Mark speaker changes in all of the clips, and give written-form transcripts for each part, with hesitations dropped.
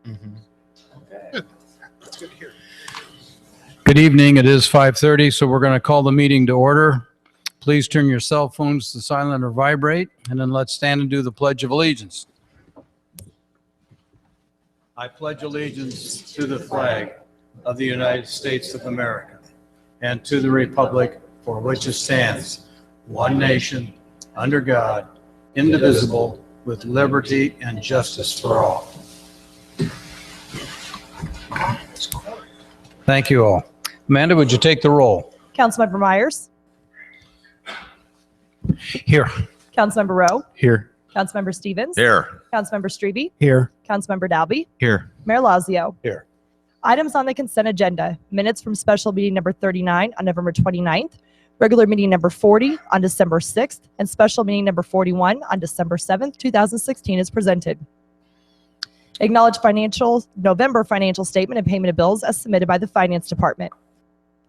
Speaker 1: Okay. That's good to hear.
Speaker 2: Good evening. It is 5:30, so we're going to call the meeting to order. Please turn your cell phones to silent or vibrate, and then let's stand and do the Pledge of Allegiance. I pledge allegiance to the flag of the United States of America and to the republic for which it stands, one nation, under God, indivisible, with liberty and justice for all. Thank you all. Amanda, would you take the roll?
Speaker 3: Councilmember Myers.
Speaker 2: Here.
Speaker 3: Councilmember Rowe.
Speaker 2: Here.
Speaker 3: Councilmember Stevens.
Speaker 4: Here.
Speaker 3: Councilmember Strebe.
Speaker 2: Here.
Speaker 3: Councilmember Dalby.
Speaker 4: Here.
Speaker 3: Mayor Lazio.
Speaker 2: Here.
Speaker 3: Items on the consent agenda. Minutes from special meeting number 39 on November 29th, regular meeting number 40 on December 6th, and special meeting number 41 on December 7th, 2016 is presented. Acknowledge November financial statement and payment of bills as submitted by the Finance Department.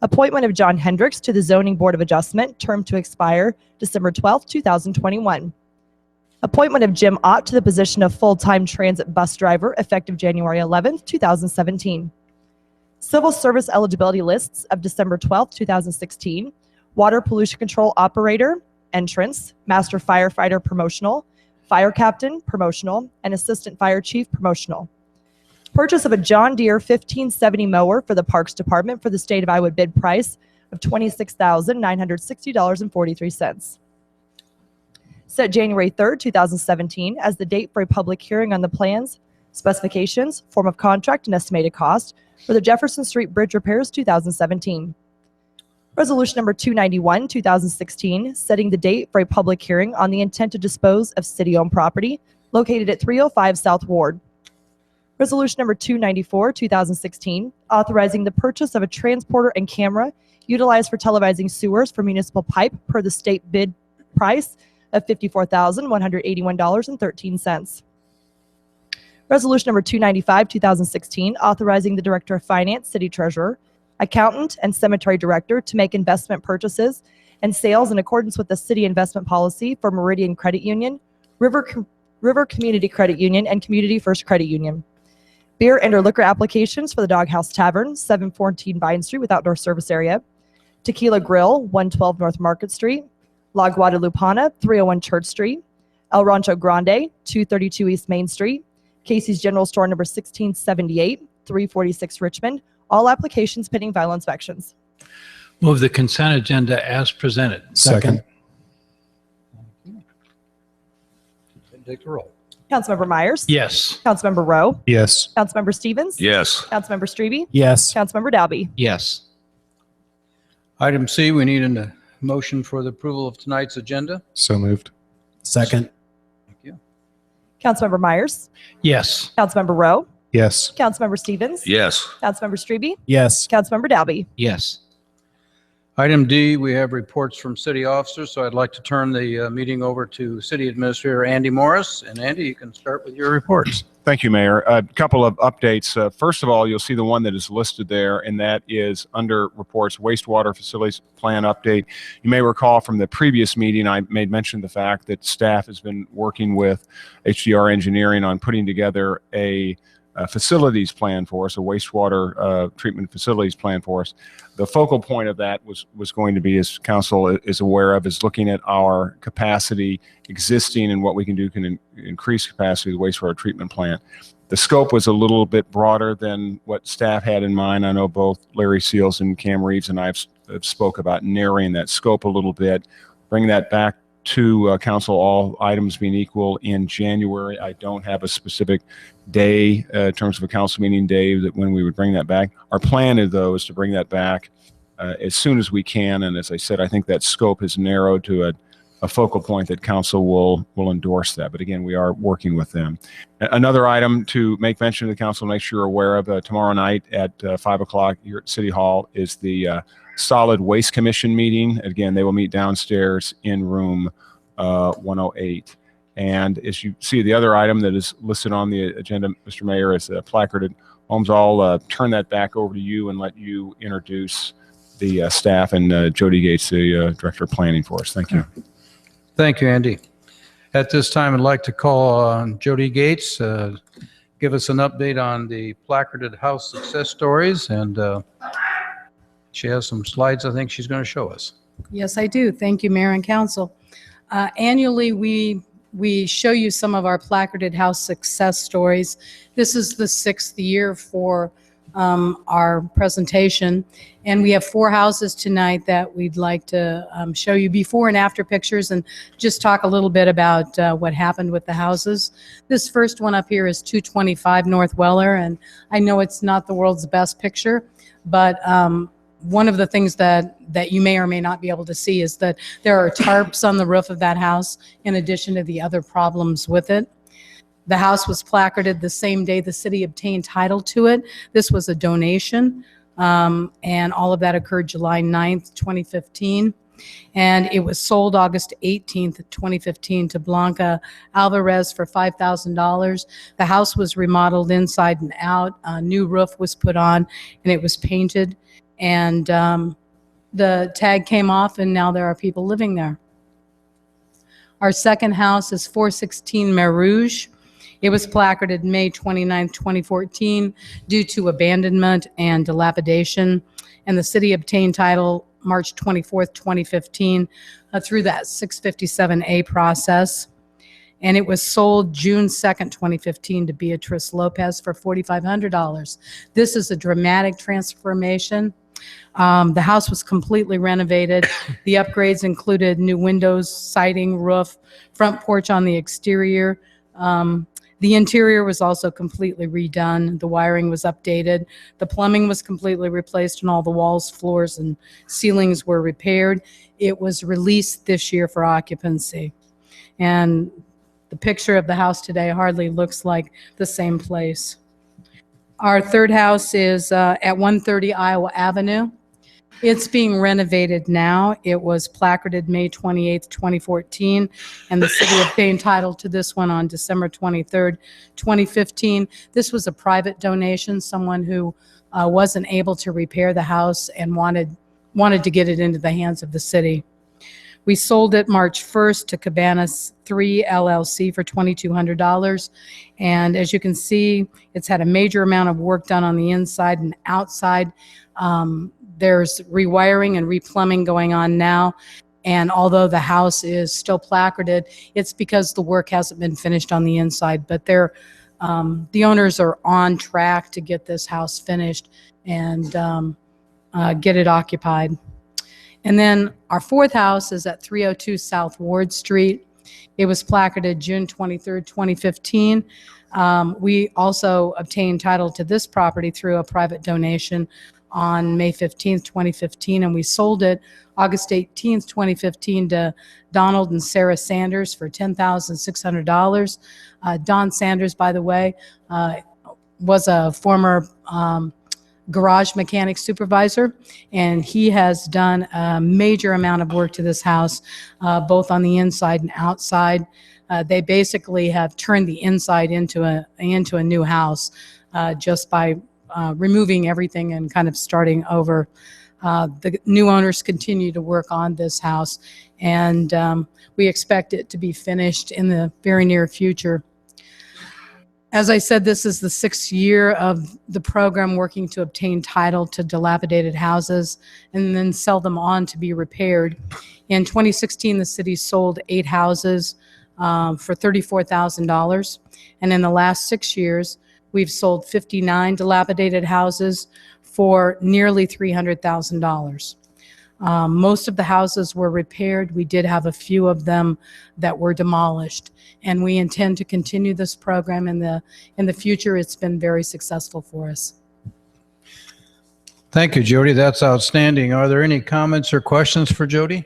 Speaker 3: Appointment of John Hendricks to the Zoning Board of Adjustment, term to expire December 12th, 2021. Appointment of Jim Ott to the position of full-time transit bus driver effective January 11th, 2017. Civil service eligibility lists of December 12th, 2016. Water pollution control operator, entrance, master firefighter promotional, fire captain promotional, and assistant fire chief promotional. Purchase of a John Deere 1570 mower for the Parks Department for the state of Iowa bid price of $26,960.43. Set January 3rd, 2017 as the date for a public hearing on the plans, specifications, form of contract, and estimated cost for the Jefferson Street Bridge repairs 2017. Resolution number 291, 2016, setting the date for a public hearing on the intent to dispose of city-owned property located at 305 South Ward. Resolution number 294, 2016, authorizing the purchase of a transporter and camera utilized for televising sewers for municipal pipe per the state bid price of $54,181.13. Resolution number 295, 2016, authorizing the Director of Finance, City Treasurer, Accountant, and Cemetery Director to make investment purchases and sales in accordance with the City Investment Policy for Meridian Credit Union, River Community Credit Union, and Community First Credit Union. Beer and or liquor applications for the Doghouse Tavern, 714 Vine Street with outdoor service area, Tequila Grill, 112 North Market Street, La Guadalupana, 301 Church Street, El Rancho Grande, 232 East Main Street, Casey's General Store number 1678, 346 Richmond, all applications pending final inspections.
Speaker 2: Move the consent agenda as presented.
Speaker 1: Second.
Speaker 2: Take the roll.
Speaker 3: Councilmember Myers.
Speaker 2: Yes.
Speaker 3: Councilmember Rowe.
Speaker 1: Yes.
Speaker 3: Councilmember Stevens.
Speaker 4: Yes.
Speaker 3: Councilmember Strebe.
Speaker 1: Yes.
Speaker 3: Councilmember Dalby.
Speaker 4: Yes.
Speaker 2: Item C, we need a motion for the approval of tonight's agenda.
Speaker 1: So moved. Second.
Speaker 2: Thank you.
Speaker 3: Councilmember Myers.
Speaker 2: Yes.
Speaker 3: Councilmember Rowe.
Speaker 1: Yes.
Speaker 3: Councilmember Stevens.
Speaker 4: Yes.
Speaker 3: Councilmember Strebe.
Speaker 1: Yes.
Speaker 3: Councilmember Dalby.
Speaker 4: Yes.
Speaker 2: Item D, we have reports from city officers, so I'd like to turn the meeting over to City Administrator Andy Morris. And Andy, you can start with your reports.
Speaker 5: Thank you, Mayor. A couple of updates. First of all, you'll see the one that is listed there, and that is under reports wastewater facilities plan update. You may recall from the previous meeting, I made mention of the fact that staff has been working with HDR Engineering on putting together a facilities plan for us, a wastewater treatment facilities plan for us. The focal point of that was going to be, as council is aware of, is looking at our capacity existing and what we can do can increase capacity of the wastewater treatment plant. The scope was a little bit broader than what staff had in mind. I know both Larry Seals and Cam Reeves and I have spoke about narrowing that scope a little bit, bring that back to council, all items being equal in January. I don't have a specific day in terms of a council meeting day that when we would bring that back. Our plan is, though, is to bring that back as soon as we can. And as I said, I think that scope is narrowed to a focal point that council will endorse that. But again, we are working with them. Another item to make mention to the council, make sure you're aware of, tomorrow night at 5 o'clock here at City Hall is the Solid Waste Commission meeting. Again, they will meet downstairs in room 108. And as you see, the other item that is listed on the agenda, Mr. Mayor, is placarded. Holmes, I'll turn that back over to you and let you introduce the staff and Jody Gates, the Director of Planning for us. Thank you.
Speaker 2: Thank you, Andy. At this time, I'd like to call on Jody Gates,
Speaker 4: give us an update on the placarded house success stories, and she has some slides I think she's going to show us.
Speaker 6: Yes, I do. Thank you, Mayor and Council. Annually, we show you some of our placarded house success stories. This is the 6th year for our presentation, and we have 4 houses tonight that we'd like to show you before and after pictures and just talk a little bit about what happened with the houses. This first one up here is 225 North Weller, and I know it's not the world's best picture, but one of the things that you may or may not be able to see is that there are tarps on the roof of that house in addition to the other problems with it. The house was placarded the same day the city obtained title to it. This was a donation, and all of that occurred July 9th, 2015. And it was sold August 18th, 2015 to Blanca Alvarez for $5,000. The house was remodeled inside and out. A new roof was put on, and it was painted. And the tag came off, and now there are people living there. Our second house is 416 Mer Rouge. It was placarded May 29, 2014, due to abandonment and dilapidation, and the city obtained title March 24, 2015, through that 657A process. And it was sold June 2nd, 2015 to Beatrice Lopez for $4,500. This is a dramatic transformation. The house was completely renovated. The upgrades included new windows, siding, roof, front porch on the exterior. The interior was also completely redone. The wiring was updated. The plumbing was completely replaced, and all the walls, floors, and ceilings were repaired. It was released this year for occupancy. And the picture of the house today hardly looks like the same place. Our third house is at 130 Iowa Avenue. It's being renovated now. It was placarded May 28th, 2014, and the city obtained title to this one on December 23rd, 2015. This was a private donation, someone who wasn't able to repair the house and wanted to get it into the hands of the city. We sold it March 1st to Cabanas 3 LLC for $2,200. And as you can see, it's had a major amount of work done on the inside and outside. There's rewiring and replumbing going on now. And although the house is still placarded, it's because the work hasn't been finished on the inside. But the owners are on track to get this house finished and get it occupied. And then our fourth house is at 302 South Ward Street. It was placarded June 23rd, 2015. We also obtained title to this property through a private donation on May 15th, 2015, and we sold it August 18th, 2015 to Donald and Sarah Sanders for $10,600. Don Sanders, by the way, was a former garage mechanic supervisor, and he has done a major amount of work to this house, both on the inside and outside. They basically have turned the inside into a new house just by removing everything and kind of starting over. The new owners continue to work on this house, and we expect it to be finished in the very near future. As I said, this is the 6th year of the program working to obtain title to dilapidated houses and then sell them on to be repaired. In 2016, the city sold 8 houses for $34,000. And in the last 6 years, we've sold 59 dilapidated houses for nearly $300,000. Most of the houses were repaired. We did have a few of them that were demolished, and we intend to continue this program in the future. It's been very successful for us.
Speaker 4: Thank you, Jody. That's outstanding. Are there any comments or questions for Jody?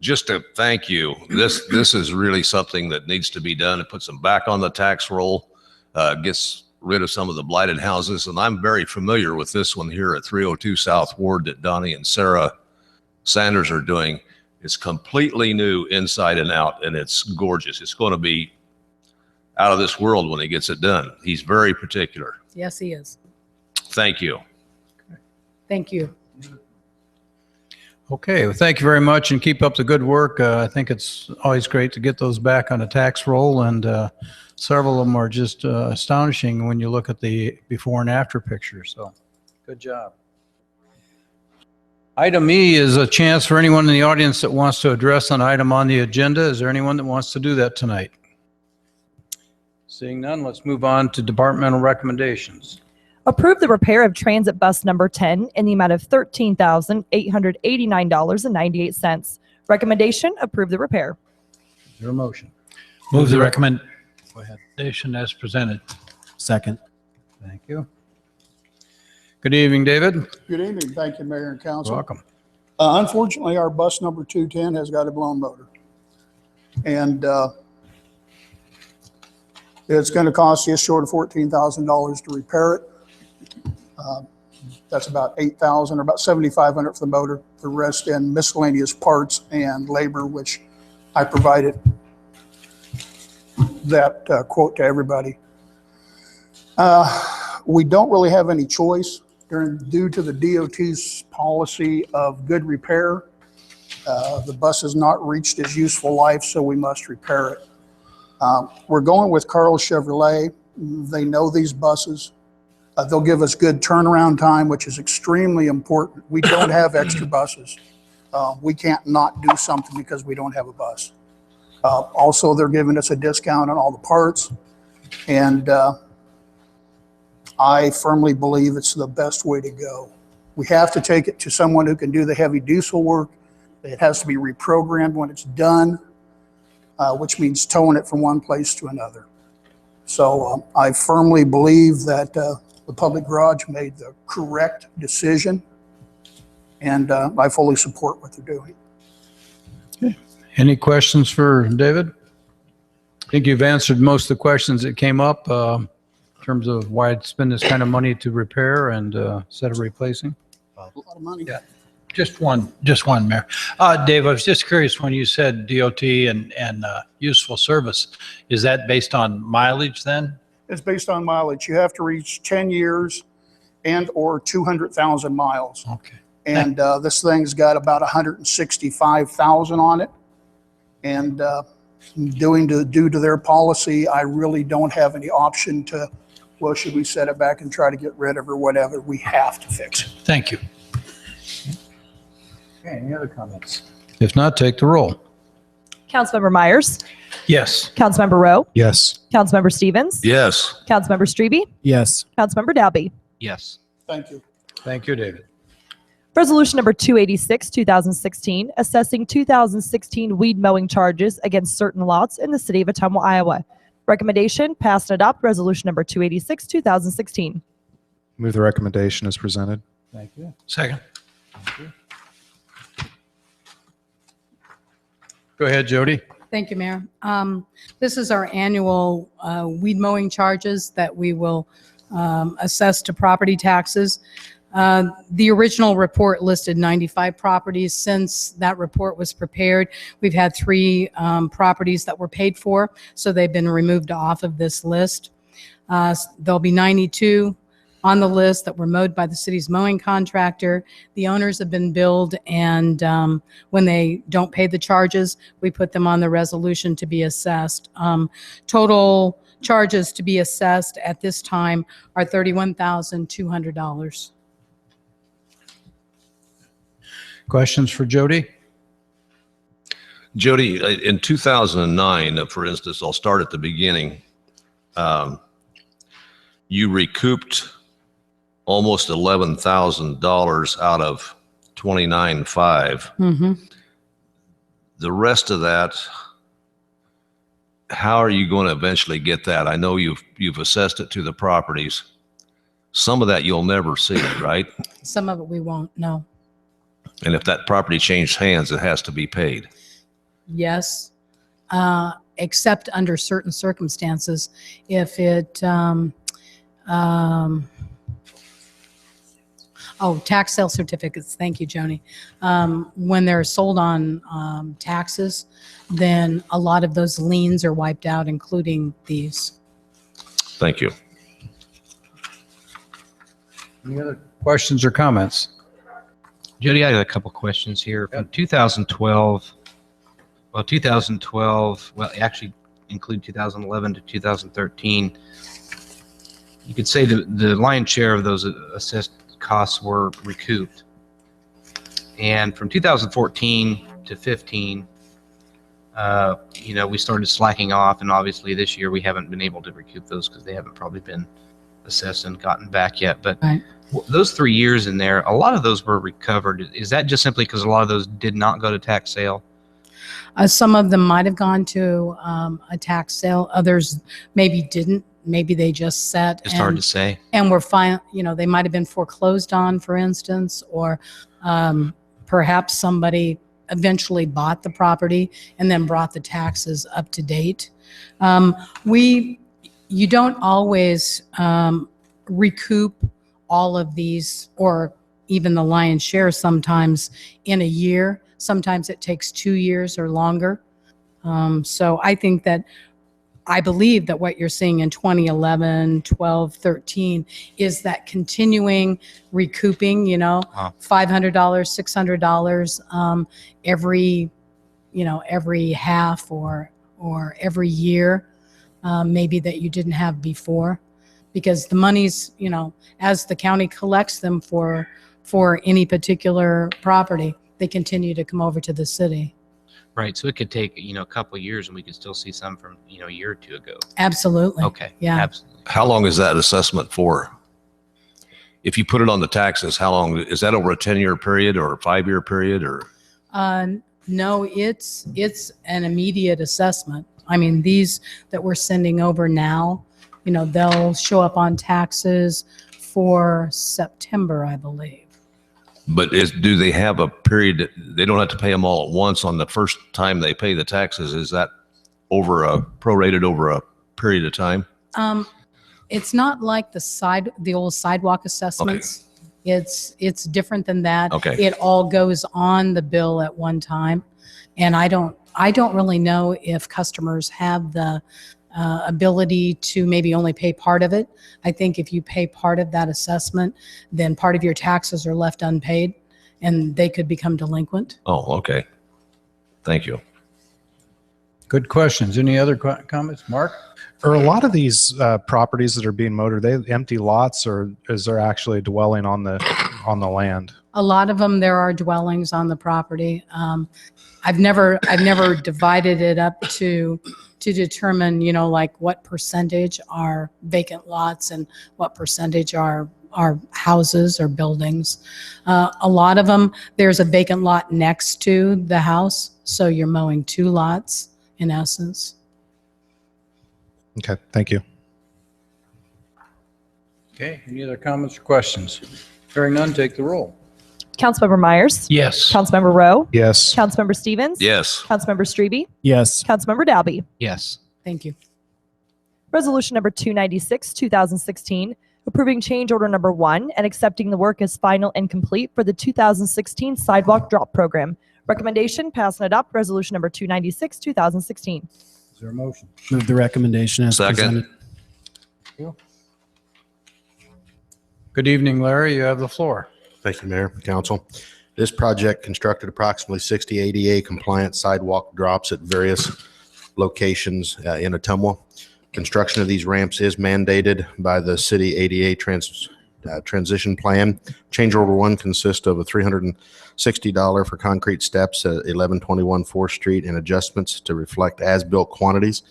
Speaker 7: Just to thank you. This is really something that needs to be done. It puts them back on the tax roll, gets rid of some of the blighted houses. And I'm very familiar with this one here at 302 South Ward that Donnie and Sarah Sanders are doing. It's completely new inside and out, and it's gorgeous. It's going to be out of this world when he gets it done. He's very particular.
Speaker 6: Yes, he is.
Speaker 7: Thank you.
Speaker 6: Thank you.
Speaker 4: Okay, well, thank you very much and keep up the good work. I think it's always great to get those back on the tax roll, and several of them are just astonishing when you look at the before and after pictures. So good job. Item E is a chance for anyone in the audience that wants to address an item on the agenda. Is there anyone that wants to do that tonight? Seeing none, let's move on to departmental recommendations.
Speaker 3: Approve the repair of transit bus number 10 in the amount of $13,889.98. Recommendation, approve the repair.
Speaker 4: Is there a motion?
Speaker 1: Move the recommendation as presented. Second.
Speaker 4: Thank you. Good evening, David.
Speaker 8: Good evening. Thank you, Mayor and Council.
Speaker 4: Welcome.
Speaker 8: Unfortunately, our bus number 210 has got a blown motor. And it's going to cost just short of $14,000 to repair it. That's about $8,000 or about $7,500 for the motor. The rest in miscellaneous parts and labor, which I provided that quote to everybody. We don't really have any choice due to the DOT's policy of good repair. The bus has not reached its useful life, so we must repair it. We're going with Carl Chevrolet. They know these buses. They'll give us good turnaround time, which is extremely important. We don't have extra buses. We can't not do something because we don't have a bus. Also, they're giving us a discount on all the parts. And I firmly believe it's the best way to go. We have to take it to someone who can do the heavy diesel work. It has to be reprogrammed when it's done, which means towing it from one place to another. So I firmly believe that the public garage made the correct decision, and I fully support what they're doing.
Speaker 4: Any questions for David? I think you've answered most of the questions that came up in terms of why I'd spend this kind of money to repair and instead of replacing.
Speaker 8: A lot of money.
Speaker 1: Yeah. Just one, Mayor. Dave, I was just curious when you said DOT and useful service, is that based on mileage then?
Speaker 8: It's based on mileage. You have to reach 10 years and or 200,000 miles.
Speaker 1: Okay.
Speaker 8: And this thing's got about 165,000 on it. And due to their policy, I really don't have any option to, well, should we set it back and try to get rid of it or whatever? We have to fix it.
Speaker 1: Thank you.
Speaker 4: Okay, any other comments? If not, take the roll.
Speaker 3: Councilmember Myers,
Speaker 1: Yes.
Speaker 3: Councilmember Rowe,
Speaker 1: Yes.
Speaker 3: Councilmember Stevens,
Speaker 7: Yes.
Speaker 3: Councilmember Strebe,
Speaker 1: Yes.
Speaker 3: Councilmember Dalby.
Speaker 1: Yes.
Speaker 8: Thank you.
Speaker 4: Thank you, David.
Speaker 3: Resolution number 286, 2016, assessing 2016 weed mowing charges against certain lots in the city of Ottumwa, Iowa. Recommendation, pass and adopt resolution number 286, 2016.
Speaker 9: Move the recommendation as presented.
Speaker 4: Thank you.
Speaker 1: Second.
Speaker 4: Go ahead, Jody.
Speaker 6: Thank you, Mayor. This is our annual weed mowing charges that we will assess to property taxes. The original report listed 95 properties. Since that report was prepared, we've had 3 properties that were paid for, so they've been removed off of this list. There'll be 92 on the list that were mowed by the city's mowing contractor. The owners have been billed, and when they don't pay the charges, we put them on the resolution to be assessed. Total charges to be assessed at this time are $31,200.
Speaker 4: Questions for Jody?
Speaker 7: Jody, in 2009, for instance, I'll start at the beginning. You recouped almost $11,000 out of 29.5.
Speaker 6: Mm-hmm.
Speaker 7: The rest of that, how are you going to eventually get that? I know you've assessed it to the properties. Some of that you'll never see, right?
Speaker 6: Some of it we won't know.
Speaker 7: And if that property changed hands, it has to be paid.
Speaker 6: Yes, except under certain circumstances. If it, tax sale certificates. Thank you, Joni. When they're sold on taxes, then a lot of those liens are wiped out, including these.
Speaker 7: Thank you.
Speaker 4: Any other questions or comments?
Speaker 10: Jody, I had a couple questions here. From 2012, well, actually include 2011 to 2013. You could say the lion's share of those assessed costs were recouped. And from 2014 to 15, we started slacking off, and obviously this year we haven't been able to recoup those because they haven't probably been assessed and gotten back yet. But
Speaker 6: Right.
Speaker 10: those 3 years in there, a lot of those were recovered. Is that just simply because a lot of those did not go to tax sale?
Speaker 6: Some of them might have gone to a tax sale. Others maybe didn't. Maybe they just sat.
Speaker 10: It's hard to say.
Speaker 6: And were fine. They might have been foreclosed on, for instance, or perhaps somebody eventually bought the property and then brought the taxes up to date. You don't always recoup all of these, or even the lion's share sometimes in a year. Sometimes it takes 2 years or longer. So I believe that what you're seeing in 2011, 12, 13 is that continuing recouping,
Speaker 10: Wow.
Speaker 6: $500, $600 every half or every year, maybe that you didn't have before, because the monies, as the county collects them for any particular property, they continue to come over to the city.
Speaker 10: Right. So it could take, a couple of years and we could still see some from, a year or two ago.
Speaker 6: Absolutely.
Speaker 10: Okay.
Speaker 6: Yeah.
Speaker 10: Absolutely.
Speaker 7: How long is that assessment for? If you put it on the taxes, how long, is that over a 10-year period or a 5-year period or?
Speaker 6: No, it's an immediate assessment. I mean, these that we're sending over now, they'll show up on taxes for September, I believe.
Speaker 7: But do they have a period, they don't have to pay them all at once on the first time they pay the taxes? Is that prorated over a period of time?
Speaker 6: It's not like the old sidewalk assessments. It's different than that.
Speaker 7: Okay.
Speaker 6: It all goes on the bill at one time. And I don't really know if customers have the ability to maybe only pay part of it. I think if you pay part of that assessment, then part of your taxes are left unpaid and they could become delinquent.
Speaker 7: Oh, okay. Thank you.
Speaker 4: Good questions. Any other comments? Mark?
Speaker 9: Are a lot of these properties that are being mowed, are they empty lots, or is there actually a dwelling on the land?
Speaker 6: A lot of them, there are dwellings on the property. I've never divided it up to determine, like what percentage are vacant lots and what percentage are houses or buildings. A lot of them, there's a vacant lot next to the house, so you're mowing 2 lots in essence.
Speaker 9: Okay, thank you.
Speaker 4: Okay, any other comments or questions? Hearing none, take the roll.
Speaker 3: Councilmember Myers?
Speaker 1: Yes.
Speaker 3: Councilmember Rowe?
Speaker 9: Yes.
Speaker 3: Councilmember Stevens?
Speaker 7: Yes.
Speaker 3: Councilmember Strebe?
Speaker 9: Yes.
Speaker 3: Councilmember Dalby?
Speaker 10: Yes.
Speaker 6: Thank you.
Speaker 3: Resolution number 296, 2016, approving change order number 1 and accepting the work as final and complete for the 2016 sidewalk drop program. Recommendation, pass and adopt resolution number 296, 2016.
Speaker 4: Is there a motion?
Speaker 11: Move the recommendation as
Speaker 7: Second.
Speaker 11: presented.
Speaker 4: Good evening, Larry. You have the floor.
Speaker 12: Thank you, Mayor, Council. This project constructed approximately 60 ADA compliant sidewalk drops at various locations in Ottumwa. Construction of these ramps is mandated by the city ADA transition plan. Change order 1 consists of a $360 for concrete steps at 1121 4th Street and adjustments to reflect as-built quantities.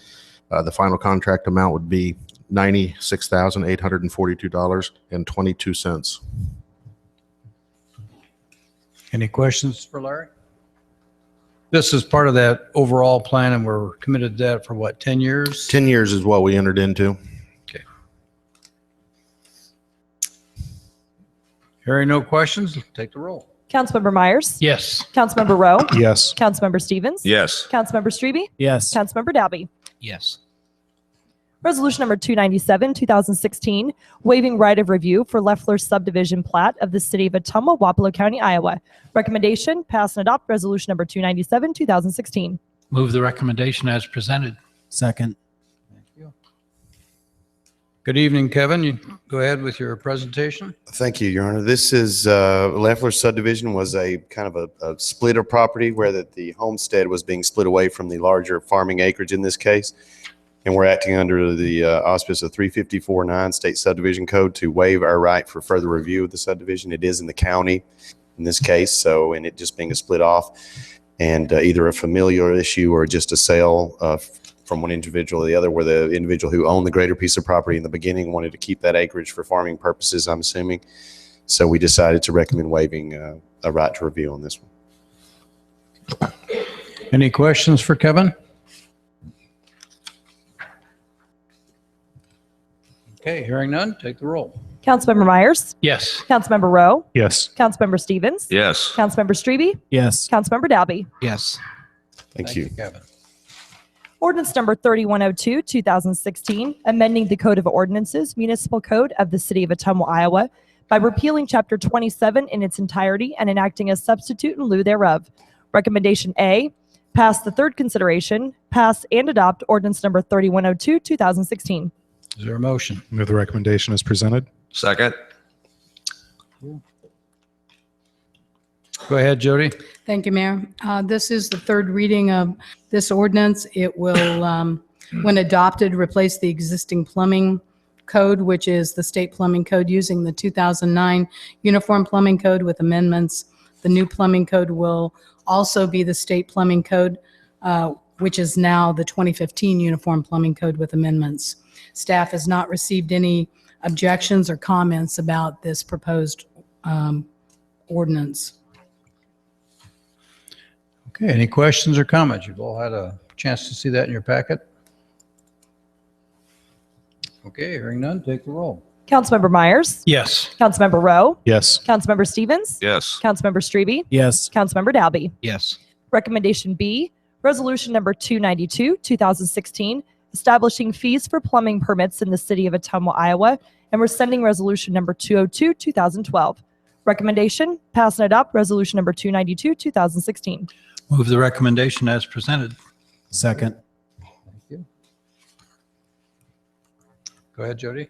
Speaker 12: The final contract amount would be $96,842.22.
Speaker 4: Any questions for Larry? This is part of that overall plan, and we're committed to that for what, 10 years?
Speaker 12: 10 years is what we entered into.
Speaker 4: Okay. Hearing no questions, take the roll.
Speaker 3: Councilmember Myers?
Speaker 1: Yes.
Speaker 3: Councilmember Rowe?
Speaker 9: Yes.
Speaker 3: Councilmember Stevens?
Speaker 7: Yes.
Speaker 3: Councilmember Strebe?
Speaker 11: Yes.
Speaker 3: Councilmember Dalby?
Speaker 10: Yes.
Speaker 3: Resolution number 297, 2016, waiving right of review for Leffler subdivision plat of the city of Ottumwa, Wapello County, Iowa. Recommendation, pass and adopt resolution number 297, 2016.
Speaker 1: Move the recommendation as presented.
Speaker 11: Second.
Speaker 4: Good evening, Kevin. You go ahead with your presentation.
Speaker 13: Thank you, Your Honor. This is, Leffler subdivision was a kind of a split of property where the homestead was being split away from the larger farming acreage in this case. And we're acting under the auspice of 354-9 State Subdivision Code to waive our right for further review of the subdivision. It is in the county in this case, so, and it just being a split off and either a familial issue or just a sale from one individual to the other, where the individual who owned the greater piece of property in the beginning wanted to keep that acreage for farming purposes, I'm assuming. So we decided to recommend waiving a right to review on this one.
Speaker 4: Any questions for Kevin? Okay, hearing none, take the roll.
Speaker 3: Councilmember Myers,
Speaker 1: Yes.
Speaker 3: Councilmember Rowe,
Speaker 9: Yes.
Speaker 3: Councilmember Stevens,
Speaker 7: Yes.
Speaker 3: Councilmember Strebe,
Speaker 11: Yes.
Speaker 3: Councilmember Dalby.
Speaker 10: Yes.
Speaker 13: Thank you.
Speaker 4: Kevin.
Speaker 3: Ordinance number 3102, 2016, amending the Code of Ordinances, Municipal Code of the City of Ottumwa, Iowa, by repealing Chapter 27 in its entirety and enacting a substitute in lieu thereof. Recommendation A, pass the third consideration, pass and adopt ordinance number 3102, 2016.
Speaker 4: Is there a motion?
Speaker 9: Move the recommendation as presented.
Speaker 7: Second.
Speaker 4: Go ahead, Jody.
Speaker 6: Thank you, Mayor. This is the third reading of this ordinance. It will, when adopted, replace the existing plumbing code, which is the state plumbing code, using the 2009 Uniform Plumbing Code with amendments. The new plumbing code will also be the state plumbing code, which is now the 2015 Uniform Plumbing Code with amendments. Staff has not received any objections or comments about this proposed ordinance.
Speaker 4: Okay, any questions or comments? You've all had a chance to see that in your packet. Okay, hearing none, take the roll.
Speaker 3: Councilmember Myers,
Speaker 1: Yes.
Speaker 3: Councilmember Rowe,
Speaker 9: Yes.
Speaker 3: Councilmember Stevens,
Speaker 7: Yes.
Speaker 3: Councilmember Strebe,
Speaker 11: Yes.
Speaker 3: Councilmember Dalby.
Speaker 10: Yes.
Speaker 3: Recommendation B, resolution number 292, 2016, establishing fees for plumbing permits in the city of Ottumwa, Iowa, and rescinding resolution number 202, 2012. Recommendation, pass and adopt resolution number 292, 2016.
Speaker 1: Move the recommendation as presented.
Speaker 11: Second.
Speaker 4: Thank you. Go ahead, Jody.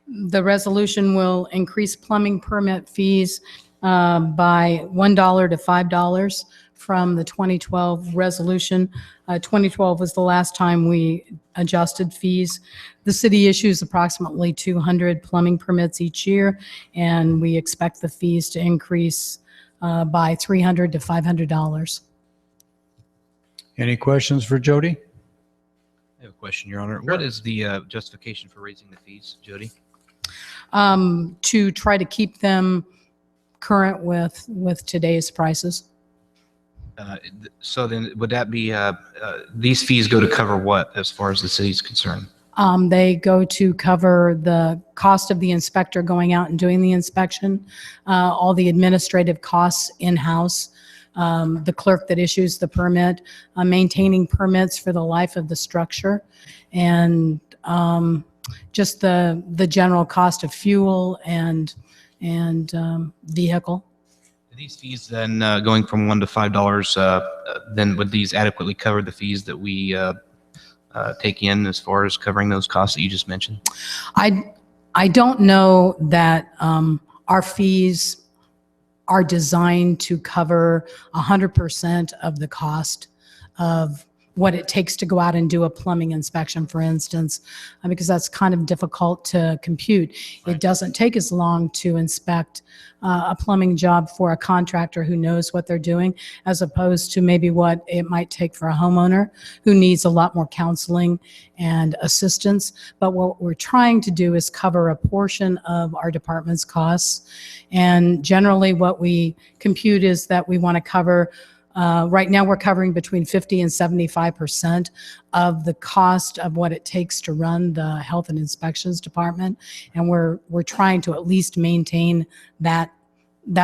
Speaker 6: The resolution will increase plumbing permit fees by $1 to $5 from the 2012 resolution. 2012 was the last time we adjusted fees. The city issues approximately 200 plumbing permits each year, and we expect the fees to increase by $300 to $500.
Speaker 4: Any questions for Jody?
Speaker 10: I have a question, Your Honor. What is the justification for raising the fees, Jody?
Speaker 6: To try to keep them current with today's prices.
Speaker 10: So then would that be, these fees go to cover what as far as the city's concerned?
Speaker 6: They go to cover the cost of the inspector going out and doing the inspection, all the administrative costs in-house, the clerk that issues the permit, maintaining permits for the life of the structure, and just the general cost of fuel and vehicle.
Speaker 10: Are these fees then going from $1 to $5, then would these adequately cover the fees that we take in as far as covering those costs that you just mentioned?
Speaker 6: I don't know that our fees are designed to cover 100% of the cost of what it takes to go out and do a plumbing inspection, for instance, because that's kind of difficult to compute.
Speaker 10: Right.
Speaker 6: It doesn't take as long to inspect a plumbing job for a contractor who knows what they're doing, as opposed to maybe what it might take for a homeowner who needs a lot more counseling and assistance. But what we're trying to do is cover a portion of our department's costs. And generally what we compute is that we want to cover right now, we're covering between 50 and 75% of the cost of what it takes to run the Health and Inspections Department, and we're trying to at least maintain that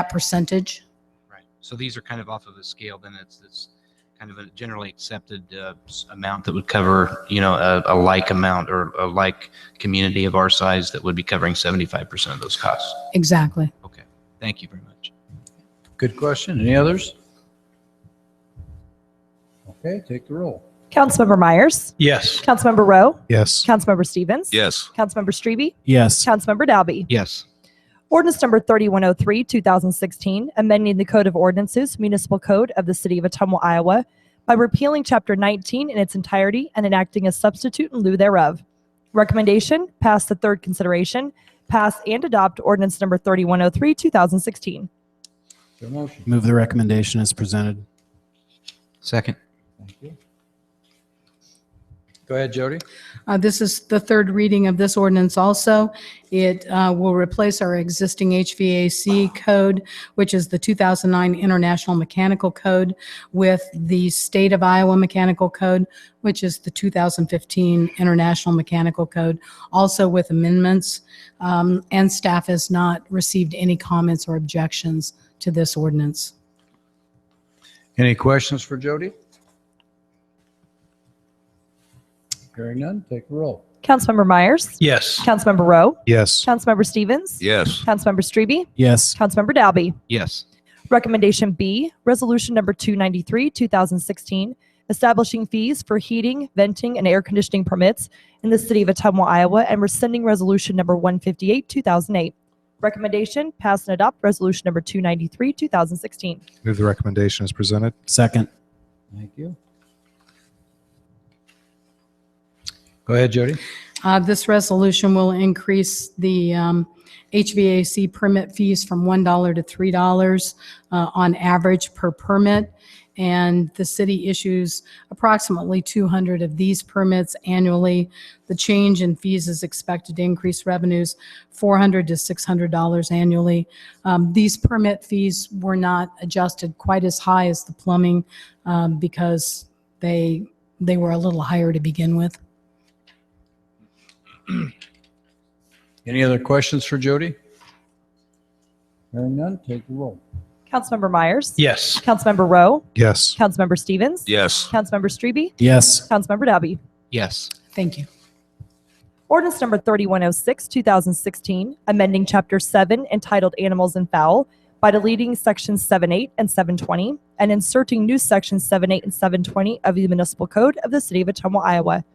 Speaker 6: percentage.
Speaker 10: Right. So these are kind of off of a scale. Then it's kind of a generally accepted amount that would cover, a like amount or a like community of our size that would be covering 75% of those costs.
Speaker 6: Exactly.
Speaker 10: Okay. Thank you very much.
Speaker 4: Good question. Any others? Okay, take the roll.
Speaker 3: Councilmember Myers,
Speaker 1: Yes.
Speaker 3: Councilmember Rowe,
Speaker 9: Yes.
Speaker 3: Councilmember Stevens,
Speaker 7: Yes.
Speaker 3: Councilmember Strebe,
Speaker 11: Yes.
Speaker 3: Councilmember Dalby.
Speaker 10: Yes.
Speaker 3: Ordinance number 3103, 2016, amending the Code of Ordinances, Municipal Code of the City of Ottumwa, Iowa, by repealing Chapter 19 in its entirety and enacting a substitute in lieu thereof. Recommendation, pass the third consideration, pass and adopt ordinance number 3103, 2016.
Speaker 1: Is there a motion?
Speaker 11: Move the recommendation as presented.
Speaker 10: Second.
Speaker 1: Thank you. Go ahead, Jody.
Speaker 6: This is the third reading of this ordinance also. It will replace our existing HVAC code, which is the 2009 International Mechanical Code, with the State of Iowa Mechanical Code, which is the 2015 International Mechanical Code, also with amendments. And staff has not received any comments or objections to this ordinance.
Speaker 4: Any questions for Jody? Hearing none, take a roll.
Speaker 3: Councilmember Myers,
Speaker 1: Yes.
Speaker 3: Councilmember Rowe,
Speaker 9: Yes.
Speaker 3: Councilmember Stevens,
Speaker 7: Yes.
Speaker 3: Councilmember Strebe,
Speaker 11: Yes.
Speaker 3: Councilmember Dalby.
Speaker 10: Yes.
Speaker 3: Recommendation B, Resolution number 293, 2016, establishing fees for heating, venting, and air conditioning permits in the city of Ottumwa, Iowa, and rescinding Resolution number 158, 2008. Recommendation, pass and adopt Resolution number 293, 2016.
Speaker 9: Move the recommendation as presented.
Speaker 11: Second.
Speaker 1: Thank you. Go ahead, Jody.
Speaker 6: This resolution will increase the HVAC permit fees from $1 to $3 on average per permit. And the city issues approximately 200 of these permits annually. The change in fees is expected to increase revenues $400 to $600 annually. These permit fees were not adjusted quite as high as the plumbing because they were a little higher to begin with.
Speaker 4: Any other questions for Jody? Hearing none, take the roll.
Speaker 3: Councilmember Myers,
Speaker 1: Yes.
Speaker 3: Councilmember Rowe,
Speaker 9: Yes.
Speaker 3: Councilmember Stevens,
Speaker 7: Yes.
Speaker 3: Councilmember Strebe,
Speaker 11: Yes.
Speaker 3: Councilmember Dalby.
Speaker 10: Yes.
Speaker 6: Thank you.
Speaker 3: Ordinance number 3106, 2016, amending Chapter 7 entitled Animals and Fowl by deleting Sections 7.8 and 720 and inserting new Sections 7.8 and 720 of the Municipal Code of the City of Ottumwa, Iowa.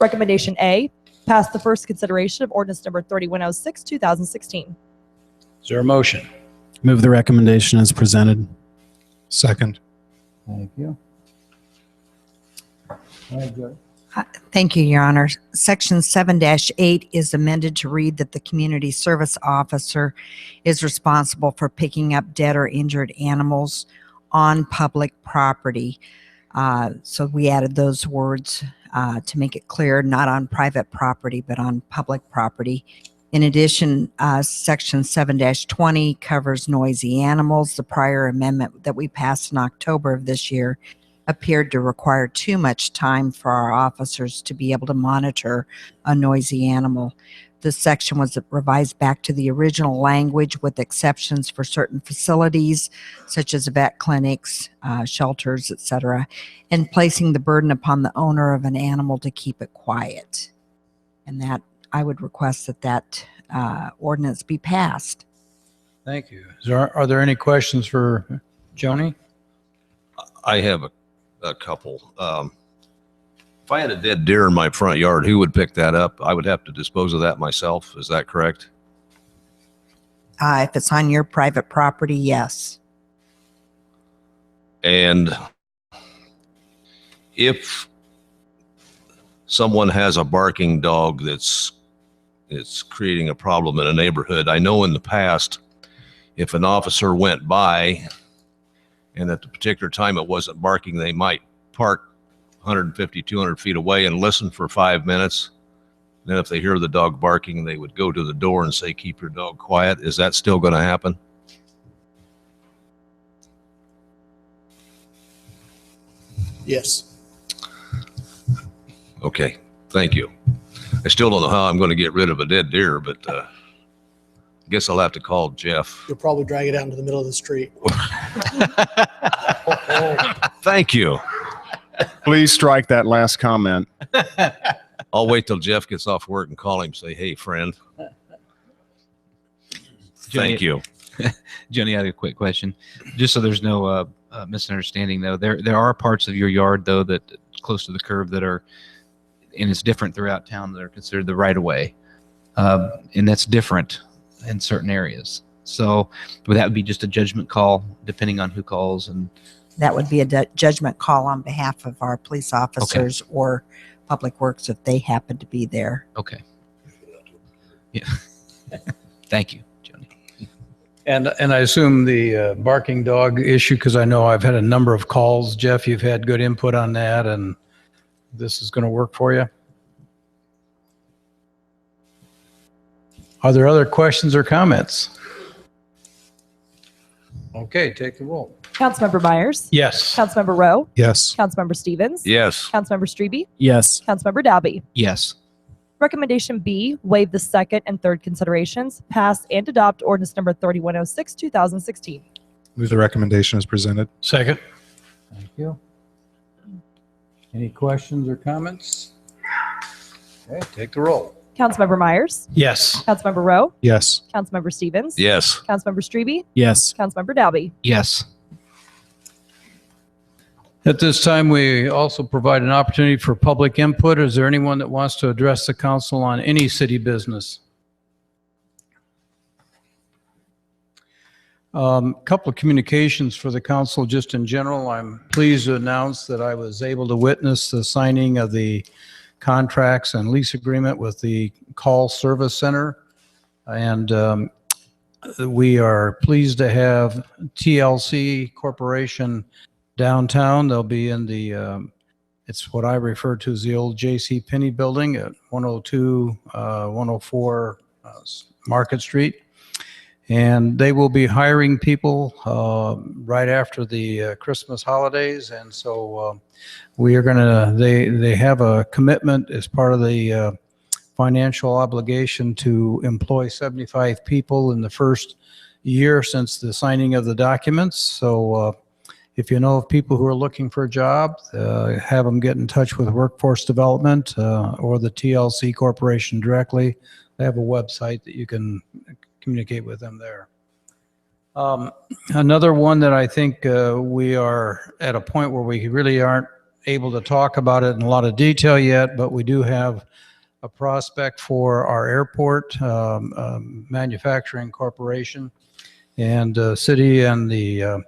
Speaker 3: Recommendation A, pass the first consideration of ordinance number 3106, 2016.
Speaker 1: Is there a motion?
Speaker 11: Move the recommendation as presented.
Speaker 9: Second.
Speaker 4: Thank you. Go ahead, Jody.
Speaker 14: Thank you, Your Honor. Section 7-8 is amended to read that the community service officer is responsible for picking up dead or injured animals on public property. So we added those words to make it clear, not on private property, but on public property. In addition, Section 7-20 covers noisy animals. The prior amendment that we passed in October of this year appeared to require too much time for our officers to be able to monitor a noisy animal. This section was revised back to the original language with exceptions for certain facilities, such as vet clinics, shelters, etc., and placing the burden upon the owner of an animal to keep it quiet. And that I would request that ordinance be passed.
Speaker 4: Thank you. Are there any questions for Joni?
Speaker 7: I have a couple. If I had a dead deer in my front yard, who would pick that up? I would have to dispose of that myself. Is that correct?
Speaker 14: If it's on your private property, yes.
Speaker 7: And if someone has a barking dog it's creating a problem in a neighborhood, I know in the past, if an officer went by and at the particular time it wasn't barking, they might park 150, 200 feet away and listen for 5 minutes. Then if they hear the dog barking, they would go to the door and say, keep your dog quiet. Is that still going to happen?
Speaker 8: Yes.
Speaker 7: Okay, thank you. I still don't know how I'm going to get rid of a dead deer, but I guess I'll have to call Jeff.
Speaker 8: You'll probably drag it out into the middle of the street.
Speaker 7: Thank you.
Speaker 5: Please strike that last comment.
Speaker 7: I'll wait till Jeff gets off work and call him and say, hey, friend. Thank you.
Speaker 10: Jenny, I had a quick question. Just so there's no misunderstanding, though, there are parts of your yard, though, that close to the curve that are, and it's different throughout town, that are considered the right of way. And that's different in certain areas. So that would be just a judgment call depending on who calls. And
Speaker 14: That would be a judgment call on behalf of our police officers or Public Works if they happen to be there.
Speaker 10: okay. Yeah. Thank you, Joni.
Speaker 4: And I assume the barking dog issue, because I know I've had a number of calls. Jeff, you've had good input on that, and this is going to work for you. Are there other questions or comments? Okay, take the roll.
Speaker 3: Councilmember Myers?
Speaker 1: Yes.
Speaker 3: Councilmember Rowe?
Speaker 9: Yes.
Speaker 3: Councilmember Stevens?
Speaker 7: Yes.
Speaker 3: Councilmember Strebe?
Speaker 11: Yes.
Speaker 3: Councilmember Dalby?
Speaker 10: Yes.
Speaker 3: Recommendation B, waive the second and third considerations, pass and adopt ordinance number 3106, 2016.
Speaker 9: Move the recommendation as presented.
Speaker 1: Second.
Speaker 4: Thank you. Any questions or comments? Okay, take the roll.
Speaker 3: Councilmember Myers?
Speaker 1: Yes.
Speaker 3: Councilmember Rowe?
Speaker 9: Yes.
Speaker 3: Councilmember Stevens?
Speaker 7: Yes.
Speaker 3: Councilmember Strebe?
Speaker 11: Yes.
Speaker 3: Councilmember Dalby?
Speaker 10: Yes.
Speaker 4: At this time, we also provide an opportunity for public input. Is there anyone that wants to address the council on any city business? Couple of communications for the council just in general. I'm pleased to announce that I was able to witness the signing of the contracts and lease agreement with the call service center. And we are pleased to have TLC Corporation downtown. They'll be in the, it's what I refer to as the old J.C. Penney building at 102, 104 Market Street. And they will be hiring people right after the Christmas holidays. And so we are going to, they have a commitment as part of the financial obligation to employ 75 people in the first year since the signing of the documents. So if you know of people who are looking for a job, have them get in touch with Workforce Development or the TLC Corporation directly. They have a website that you can communicate with them there. Another one that I think we are at a point where we really aren't able to talk about it in a lot of detail yet, but we do have a prospect for our airport manufacturing corporation, and city and the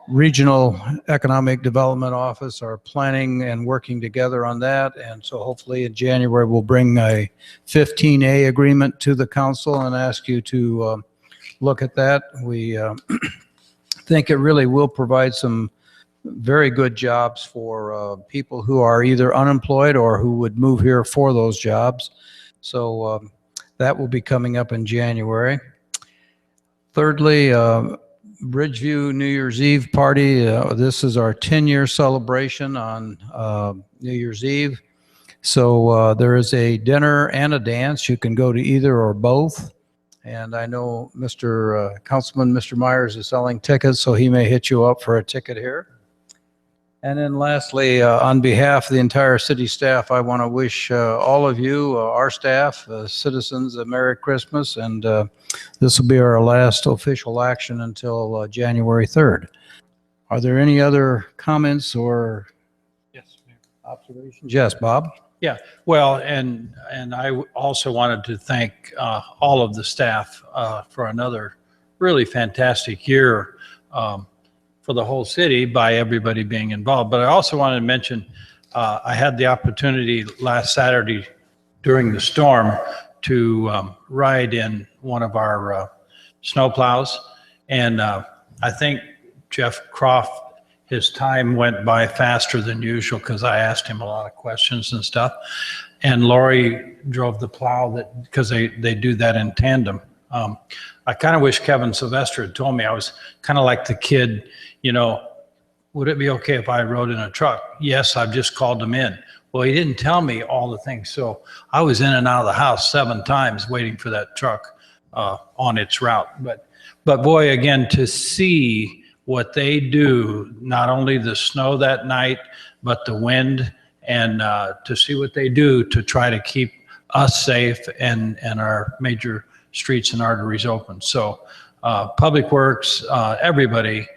Speaker 4: Regional Economic Development Office are planning and working together on that. And so hopefully in January, we'll bring a 15A agreement to the council and ask you to look at that. We think it really will provide some very good jobs for people who are either unemployed or who would move here for those jobs. So that will be coming up in January. Thirdly, Bridgeview New Year's Eve party. This is our 10-year celebration on New Year's Eve. So there is a dinner and a dance. You can go to either or both. And I know Councilman Mr. Myers is selling tickets, so he may hit you up for a ticket here. And then lastly, on behalf of the entire city staff, I want to wish all of you, our staff, citizens, a Merry Christmas. And this will be our last official action until January 3rd. Are there any other comments or observations? Yes, Bob?
Speaker 1: Yeah, well, and I also wanted to thank all of the staff for another really fantastic year for the whole city by everybody being involved. But I also wanted to mention, I had the opportunity last Saturday during the storm to ride in one of our snowplows. And I think Jeff Croft, his time went by faster than usual because I asked him a lot of questions and stuff. And Lori drove the plow because they do that in tandem. I kind of wish Kevin Sylvester had told me. I was kind of like the kid, would it be okay if I rode in a truck? Yes, I've just called him in. Well, he didn't tell me all the things. So I was in and out of the house 7 times waiting for that truck on its route. But boy, again, to see what they do, not only the snow that night, but the wind, and to see what they do to try to keep us safe and our major streets and arteries open. So Public Works, everybody,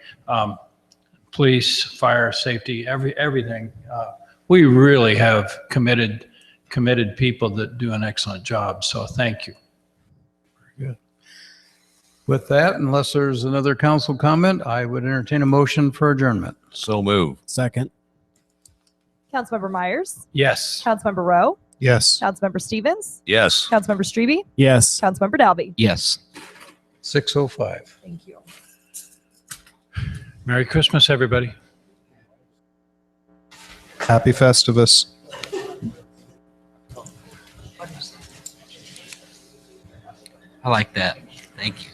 Speaker 1: police, fire, safety, everything we really have committed people that do an excellent job. So thank you.
Speaker 4: Good. With that, unless there's another council comment, I would entertain a motion for adjournment.
Speaker 7: So move.
Speaker 11: Second.
Speaker 3: Councilmember Myers,
Speaker 1: Yes.
Speaker 3: Councilmember Rowe,
Speaker 9: Yes.
Speaker 3: Councilmember Stevens,
Speaker 7: Yes.
Speaker 3: Councilmember Strebe,
Speaker 11: Yes.
Speaker 3: Councilmember Dalby.
Speaker 10: Yes.
Speaker 4: 6:05.
Speaker 3: Thank you.
Speaker 1: Merry Christmas, everybody.
Speaker 9: Happy Festivus.
Speaker 10: I like that. Thank you.